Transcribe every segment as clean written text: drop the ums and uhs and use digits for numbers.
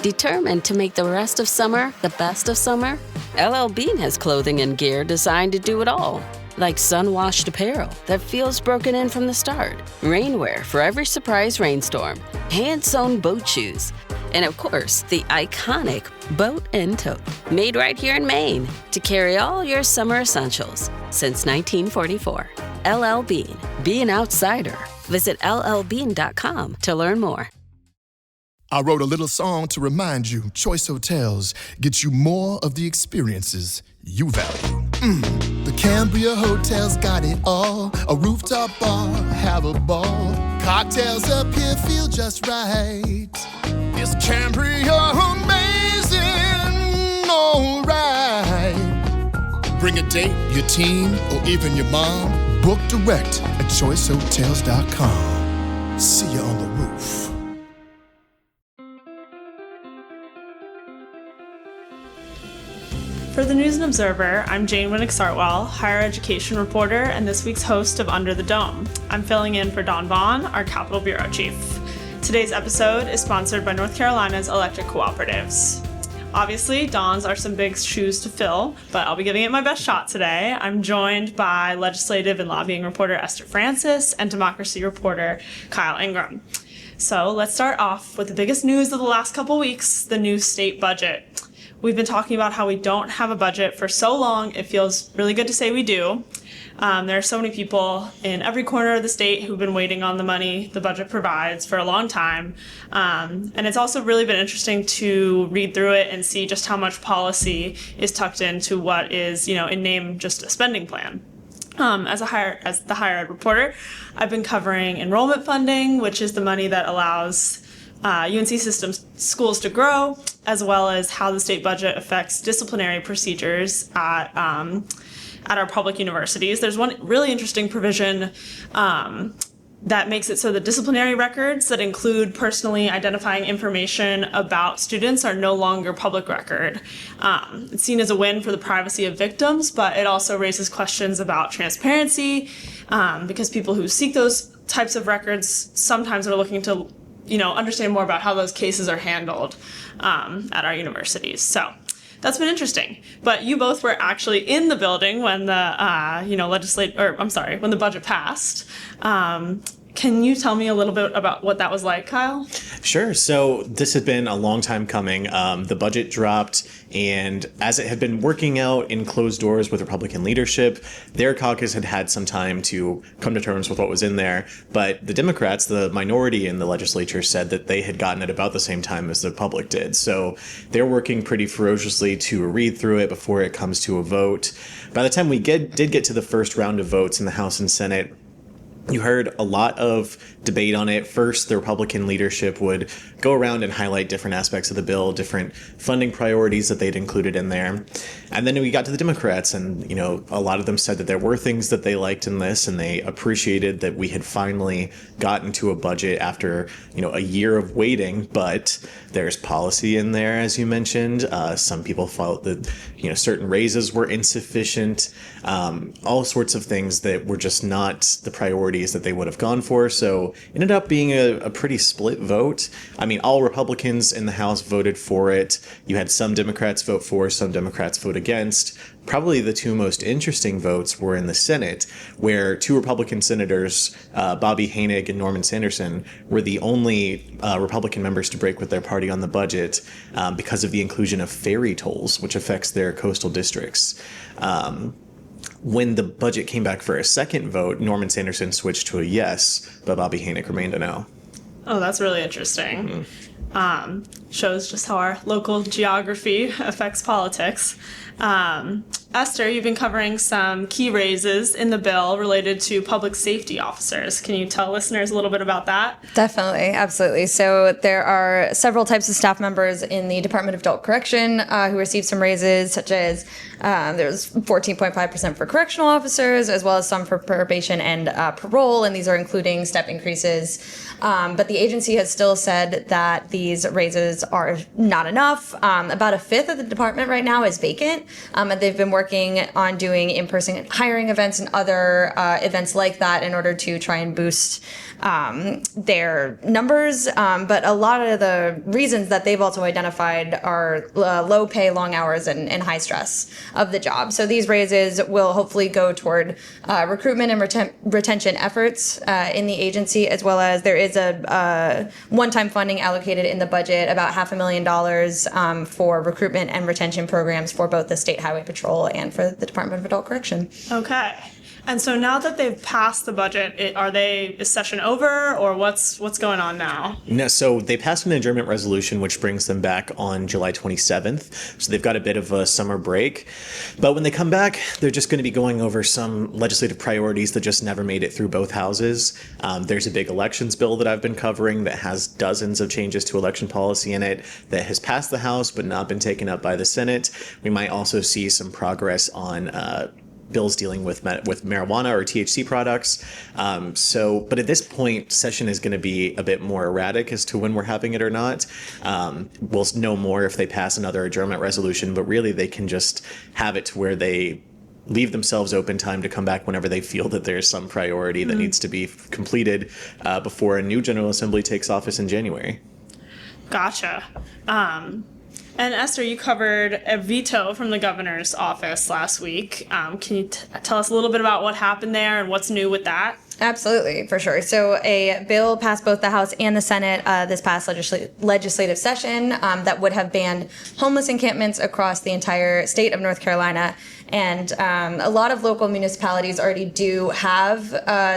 Determined to make the rest of summer the best of summer, LL Bean has clothing and gear designed to do it all. Like sun-washed apparel that feels broken in from the start, rainwear for every surprise rainstorm, hand-sewn boat shoes, and of course, the iconic boat and tote, made right here in Maine to carry all your summer essentials since 1944. LL Bean. Be an outsider. Visit llbean.com to learn more. I wrote a little song to remind you, Choice Hotels get you more of the experiences you value. The Cambria Hotel's got it all. A rooftop bar, have a ball. Cocktails up here feel just right. Is Cambria amazing? All right. Bring a date, your team, or even your mom. Book direct at choicehotels.com. See you on the roof. For the News and Observer, I'm Jane Winik Sartwell, higher education reporter and this week's host of Under the Dome. I'm filling in for Don Vaughn, our Capitol Bureau Chief. Today's episode is sponsored by North Carolina's electric cooperatives. Obviously, Don's are some big shoes to fill, but I'll be giving it my best shot today. I'm joined by legislative and lobbying reporter Esther Frances and democracy reporter Kyle Ingram. So let's start off with the biggest news of the last couple weeks, the new state budget. We've been talking about how we don't have a budget for so long, it feels really good to say we do. There are so many people in every corner of the state who've been waiting on the money the budget provides for a long time. And it's also really been interesting to read through it and see just how much policy is tucked into what is, in name, just a spending plan. As the higher ed reporter, I've been covering enrollment funding, which is the money that allows UNC systems schools to grow, as well as how the state budget affects disciplinary procedures at our public universities. There's one really interesting provision that makes it so that disciplinary records that include personally identifying information about students are no longer public record. It's seen as a win for the privacy of victims, but it also raises questions about transparency because people who seek those types of records sometimes are looking to understand more about how those cases are handled at our universities. So that's been interesting. But you both were actually in the building when the when the budget passed. Can you tell me a little bit about what that was like, Kyle? Sure. So this had been a long time coming. The budget dropped, and as it had been working out in closed doors with Republican leadership, their caucus had had some time to come to terms with what was in there. But the Democrats, the minority in the legislature, said that they had gotten it about the same time as the public did. So they're working pretty ferociously to read through it before it comes to a vote. By the time we did get to the first round of votes in the House and Senate, you heard a lot of debate on it. First, the Republican leadership would go around and highlight different aspects of the bill, different funding priorities that they'd included in there. And then we got to the Democrats, and, a lot of them said that there were things that they liked in this, and they appreciated that we had finally gotten to a budget after, a year of waiting. But there's policy in there, as you mentioned. Some people felt that, certain raises were insufficient, all sorts of things that were just not the priorities that they would have gone for. So it ended up being a pretty split vote. I mean, all Republicans in the House voted for it. You had some Democrats vote for, some Democrats vote against. Probably the two most interesting votes were in the Senate, where two Republican senators, Bobby Hoenig and Norman Sanderson, were the only Republican members to break with their party on the budget because of the inclusion of ferry tolls, which affects their coastal districts. When the budget came back for a second vote, Norman Sanderson switched to a yes, but Bobby Hoenig remained a no. Oh, that's really interesting. Mm-hmm. Shows just how our local geography affects politics. Esther, you've been covering some key raises in the bill related to public safety officers. Can you tell listeners a little bit about that? Definitely, absolutely. So there are several types of staff members in the Department of Adult Correction who received some raises, such as there's 14.5% for correctional officers, as well as some for probation and parole, and these are including step increases. But the agency has still said that these raises raises are not enough. About a fifth of the department right now is vacant, and they've been working on doing in-person hiring events and other events like that in order to try and boost their numbers. But a lot of the reasons that they've also identified are low pay, long hours, and high stress of the job. So these raises will hopefully go toward recruitment and retention efforts in the agency, as well as there is a one-time funding allocated in the budget, about $500,000 for recruitment and retention programs for both the State Highway Patrol and for the Department of Adult Correction. Okay. And so now that they've passed the budget, is session over, or what's going on now? No, so they passed an adjournment resolution, which brings them back on July 27th. So they've got a bit of a summer break. But when they come back, they're just going to be going over some legislative priorities that just never made it through both houses. There's a big elections bill that I've been covering that has dozens of changes to election policy in it that has passed the House but not been taken up by the Senate. We might also see some progress on bills dealing with marijuana or THC products. But at this point, session is going to be a bit more erratic as to when we're having it or not. We'll know more if they pass another adjournment resolution, but really they can just have it to where they leave themselves open time to come back whenever they feel that there's some priority that needs to be completed before a new General Assembly takes office in January. Gotcha. And Esther, you covered a veto from the governor's office last week. Can you tell us a little bit about what happened there and what's new with that? Absolutely, for sure. So a bill passed both the House and the Senate this past legislative session that would have banned homeless encampments across the entire state of North Carolina. And a lot of local municipalities already do have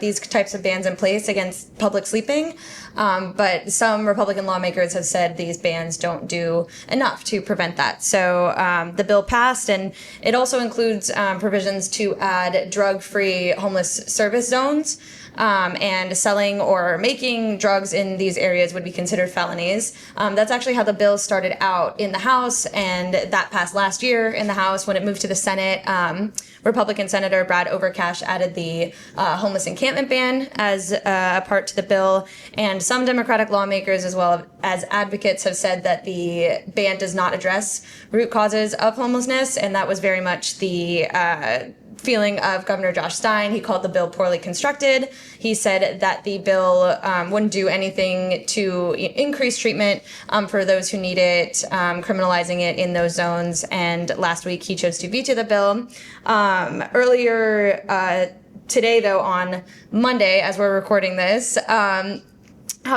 these types of bans in place against public sleeping. But some Republican lawmakers have said these bans don't do enough to prevent that. So the bill passed, and it also includes provisions to add drug-free homeless service zones. And selling or making drugs in these areas would be considered felonies. That's actually how the bill started out in the House, and that passed last year in the House. When it moved to the Senate, Republican Senator Brad Overcash added the homeless encampment ban as a part to the bill, and some Democratic lawmakers as well as advocates have said that the ban does not address root causes of homelessness, and that was very much the feeling of Governor Josh Stein. He called the bill poorly constructed. He said that the bill wouldn't do anything to increase treatment for those who need it, criminalizing it in those zones. And last week he chose to veto the bill. Earlier today, though, on Monday, as we're recording this, House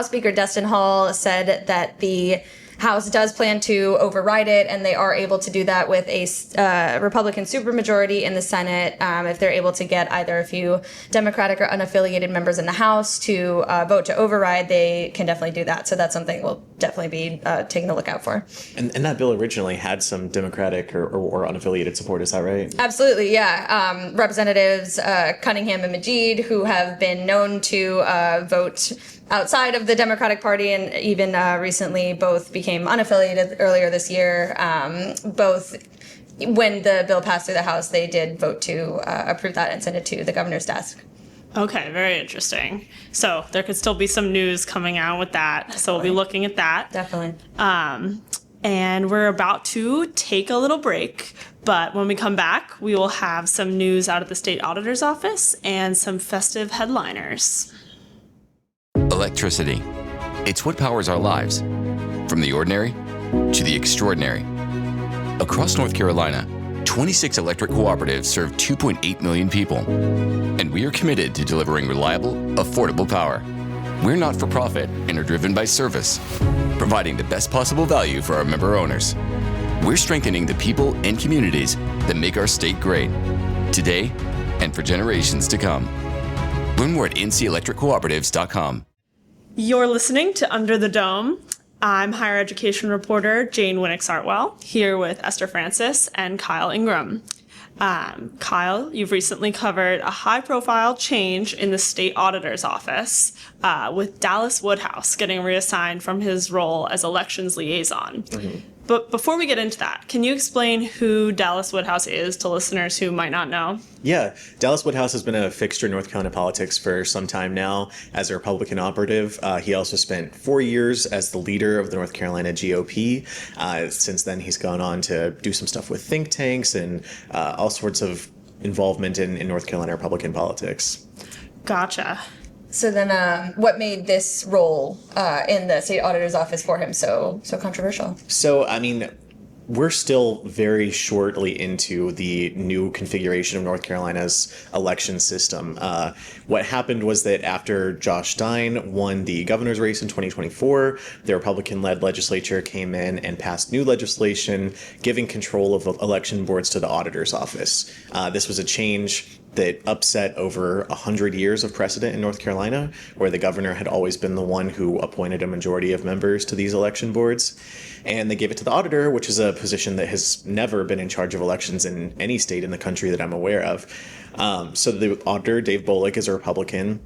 Speaker Destin Hall said that the House does plan to override it, and they are able to do that with a Republican supermajority in the Senate. If they're able to get either a few Democratic or unaffiliated members in the House to vote to override, they can definitely do that. So that's something we'll definitely be taking a look out for. And that bill originally had some Democratic or unaffiliated support, is that right? Absolutely, yeah. Representatives Cunningham and Majid, who have been known to vote outside of the Democratic Party, and even recently both became unaffiliated earlier this year. Both, when the bill passed through the House, they did vote to approve that and send it to the governor's desk. Okay, very interesting. So there could still be some news coming out with that. Definitely. So we'll be looking at that. Definitely. And we're about to take a little break. But when we come back, we will have some news out of the state auditor's office and some festive headliners. Electricity. It's what powers our lives, from the ordinary to the extraordinary. Across North Carolina, 26 electric cooperatives serve 2.8 million people, and we are committed to delivering reliable, affordable power. We're not for profit and are driven by service, providing the best possible value for our member owners. We're strengthening the people and communities that make our state great, today and for generations to come. Learn more at ncelectriccooperatives.com. You're listening to Under the Dome. I'm higher education reporter Jane Winik Sartwell, here with Esther Frances and Kyle Ingram. Kyle, you've recently covered a high-profile change in the state auditor's office with Dallas Woodhouse getting reassigned from his role as elections liaison. Mm-hmm. But before we get into that, can you explain who Dallas Woodhouse is to listeners who might not know? Yeah, Dallas Woodhouse has been a fixture in North Carolina politics for some time now as a Republican operative. He also spent 4 years as the leader of the North Carolina GOP. Since then, he's gone on to do some stuff with think tanks and all sorts of involvement in North Carolina Republican politics. Gotcha. So then what made this role in the state auditor's office for him so controversial? So, I mean, we're still very shortly into the new configuration of North Carolina's election system. What happened was that after Josh Stein won the governor's race in 2024, the Republican-led legislature came in and passed new legislation giving control of election boards to the auditor's office. This was a change that upset over 100 years of precedent in North Carolina, where the governor had always been the one who appointed a majority of members to these election boards. And they gave it to the auditor, which is a position that has never been in charge of elections in any state in the country that I'm aware of. So the auditor, Dave Bullock, is a Republican.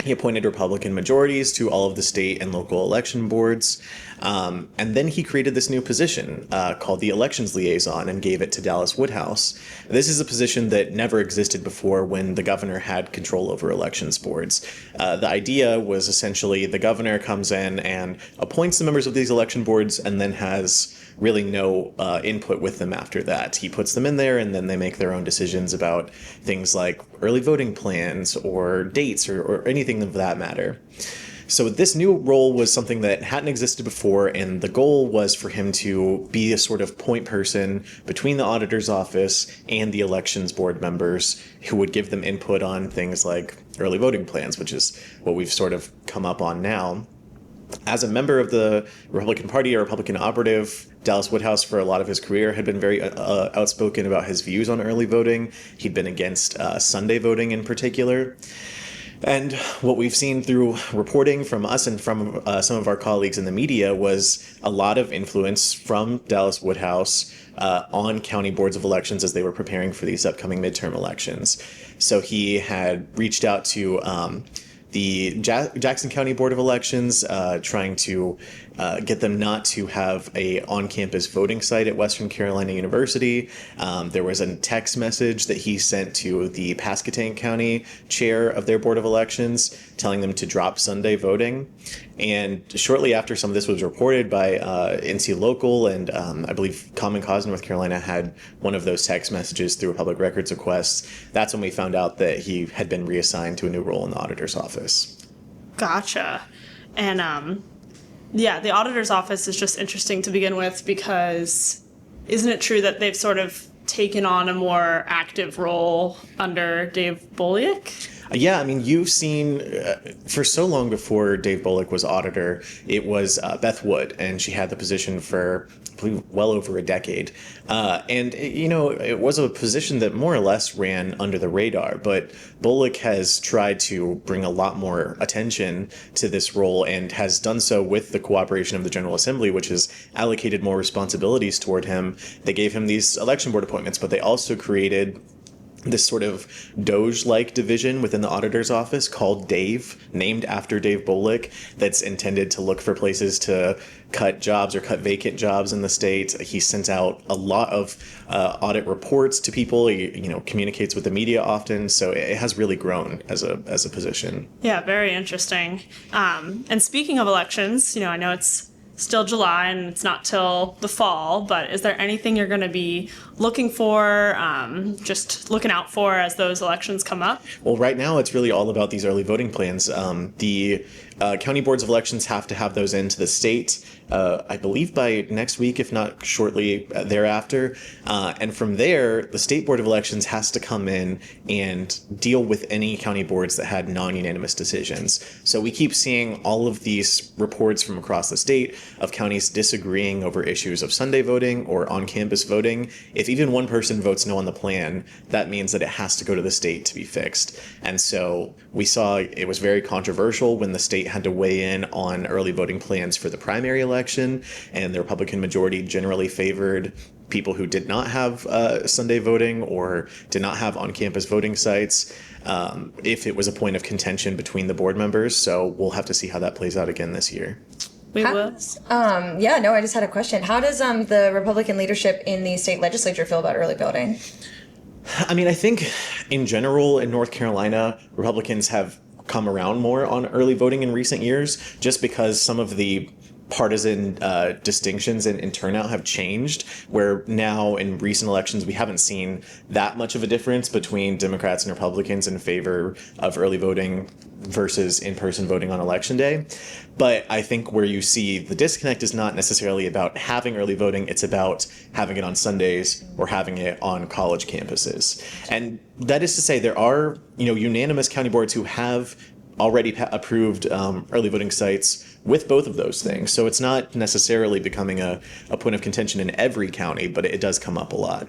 He appointed Republican majorities to all of the state and local election boards. And then he created this new position called the Elections Liaison and gave it to Dallas Woodhouse. This is a position that never existed before when the governor had control over elections boards. The idea was essentially the governor comes in and appoints the members of these election boards and then has really no input with them after that. He puts them in there and then they make their own decisions about things like early voting plans or dates or anything of that matter. So this new role was something that hadn't existed before, and the goal was for him to be a sort of point person between the auditor's office and the elections board members who would give them input on things like early voting plans, which is what we've sort of come up on now. As a member of the Republican Party, a Republican operative, Dallas Woodhouse, for a lot of his career, had been very outspoken about his views on early voting. He'd been against Sunday voting in particular. And what we've seen through reporting from us and from some of our colleagues in the media was a lot of influence from Dallas Woodhouse on county boards of elections as they were preparing for these upcoming midterm elections. So he had reached out to the Jackson County Board of Elections, trying to get them not to have a on-campus voting site at Western Carolina University. There was a text message that he sent to the Pasquotank County chair of their Board of Elections, telling them to drop Sunday voting. And shortly after some of this was reported by NC Local and I believe Common Cause North Carolina had one of those text messages through a public records request. That's when we found out that he had been reassigned to a new role in the auditor's office. Gotcha. And yeah, the auditor's office is just interesting to begin with because isn't it true that they've sort of taken on a more active role under Dave Bullock? Yeah, I mean, you've seen for so long before Dave Bullock was auditor, it was Beth Wood, and she had the position for, I believe, well over a decade. And, you know, it was a position that more or less ran under the radar, but Bullock has tried to bring a lot more attention to this role and has done so with the cooperation of the General Assembly, which has allocated more responsibilities toward him. They gave him these election board appointments, but they also created this sort of Doge-like division within the auditor's office called Dave, named after Dave Bullock, that's intended to look for places to cut jobs or cut vacant jobs in the state. He sends out a lot of audit reports to people. He, you know, communicates with the media often, so it has really grown as a position. Yeah, very interesting. And speaking of elections, you know, I know it's still July and it's not till the fall, but is there anything you're going to be looking for, just looking out for as those elections come up? Well, right now it's really all about these early voting plans. The county boards of elections have to have those into the state, I believe by next week, if not shortly thereafter. And from there, the state board of elections has to come in and deal with any county boards that had non-unanimous decisions. So we keep seeing all of these reports from across the state of counties disagreeing over issues of Sunday voting or on-campus voting. If even one person votes no on the plan, that means that it has to go to the state to be fixed. And so we saw it was very controversial when the state had to weigh in on early voting plans for the primary election, and the Republican majority generally favored people who did not have Sunday voting or did not have on-campus voting sites if it was a point of contention between the board members. So we'll have to see how that plays out again this year. We will. I just had a question. How does the Republican leadership in the state legislature feel about early voting? I mean, I think in general in North Carolina, Republicans have come around more on early voting in recent years, just because some of the partisan distinctions in turnout have changed, where now in recent elections we haven't seen that much of a difference between Democrats and Republicans in favor of early voting versus in-person voting on election day. But I think where you see the disconnect is not necessarily about having early voting, it's about having it on Sundays or having it on college campuses. And that is to say there are, unanimous county boards who have already approved early voting sites with both of those things. So it's not necessarily becoming a point of contention in every county, but it does come up a lot.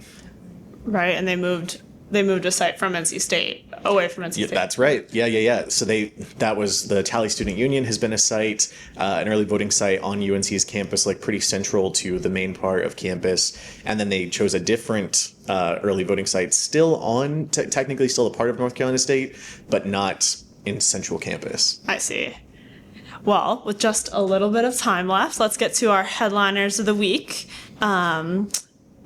Right, and they moved a site from NC State, away from NC State. Yeah, that's right. Yeah. So that was the Tally Student Union has been a site, an early voting site on UNC's campus, like pretty central to the main part of campus. And then they chose a different early voting site still on, technically still a part of North Carolina State, but not in central campus. I see. Well, with just a little bit of time left, let's get to our headliners of the week.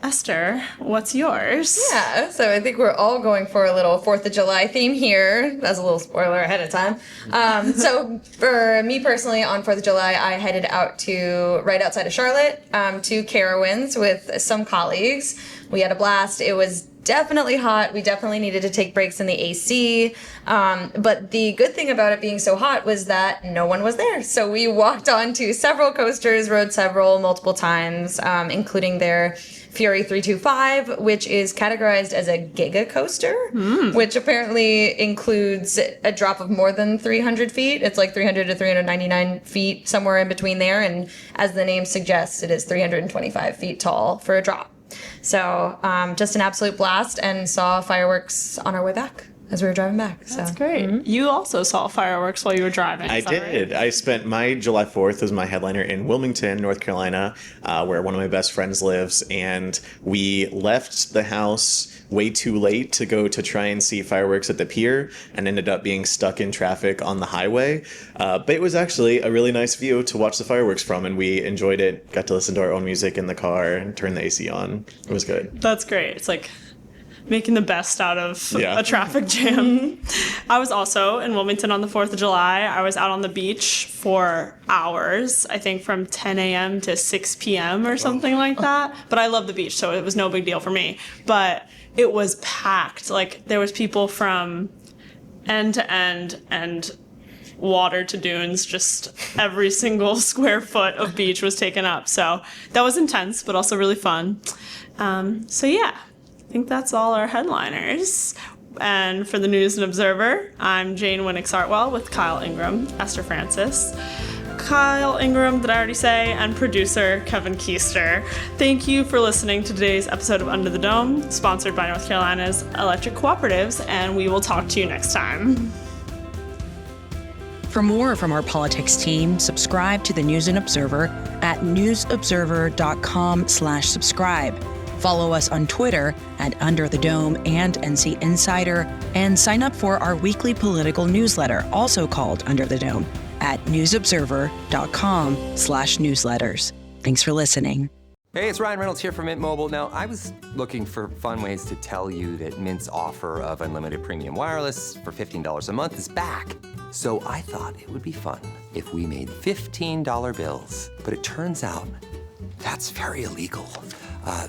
Esther, what's yours? Yeah, so I think we're all going for a little 4th of July theme here. That's a little spoiler ahead of time. So for me personally, on 4th of July, I headed out to right outside of Charlotte to Carowinds with some colleagues. We had a blast. It was definitely hot. We definitely needed to take breaks in the AC. But the good thing about it being so hot was that no one was there. So we walked onto several coasters, rode several multiple times, including their Fury 325, which is categorized as a giga coaster, which apparently includes a drop of more than 300 feet. It's like 300 to 399 feet, somewhere in between there. And as the name suggests, it is 325 feet tall for a drop. So just an absolute blast, and saw fireworks on our way back as we were driving back. That's great. You also saw fireworks while you were driving. I did. Right? I spent my July 4th as my headliner in Wilmington, North Carolina, where one of my best friends lives. And we left the house way too late to go to try and see fireworks at the pier, and ended up being stuck in traffic on the highway. But it was actually a really nice view to watch the fireworks from, and we enjoyed it. Got to listen to our own music in the car and turn the AC on. It was good. That's great. It's like making the best out of a traffic jam. I was also in Wilmington on the 4th of July. I was out on the beach for hours, I think from 10 a.m. to 6 p.m. or something like that. But I love the beach, so it was no big deal for me. But it was packed. Like, there was people from end to end and water to dunes. Just every single square foot of beach was taken up. So that was intense, but also really fun. I think that's all our headliners. And for the News and Observer, I'm Jane Winik Sartwell with Kyle Ingram, Esther Frances. Kyle Ingram, did I already say? And producer Kevin Keister. Thank you for listening to today's episode of Under the Dome, sponsored by North Carolina's Electric Cooperatives, and we will talk to you next time. For more from our politics team, subscribe to the News and Observer at newsobserver.com/subscribe. Follow us on Twitter at Under the Dome and NC Insider, and sign up for our weekly political newsletter, also called Under the Dome, at newsobserver.com/newsletters. Thanks for listening. Hey, it's Ryan Reynolds here from Mint Mobile. Now, I was looking for fun ways to tell you that Mint's offer of unlimited premium wireless for $15 a month is back. So I thought it would be fun if we made $15 bills. But it turns out that's very illegal.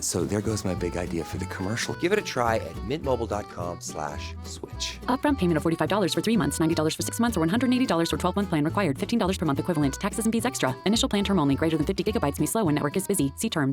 So there goes my big idea for the commercial. Give it a try at mintmobile.com/switch. Upfront payment of $45 for 3 months, $90 for 6 months, or $180 for 12-month plan required. $15 per month equivalent. Taxes and fees extra. Initial plan term only. Greater than 50 gigabytes may slow when network is busy. See terms.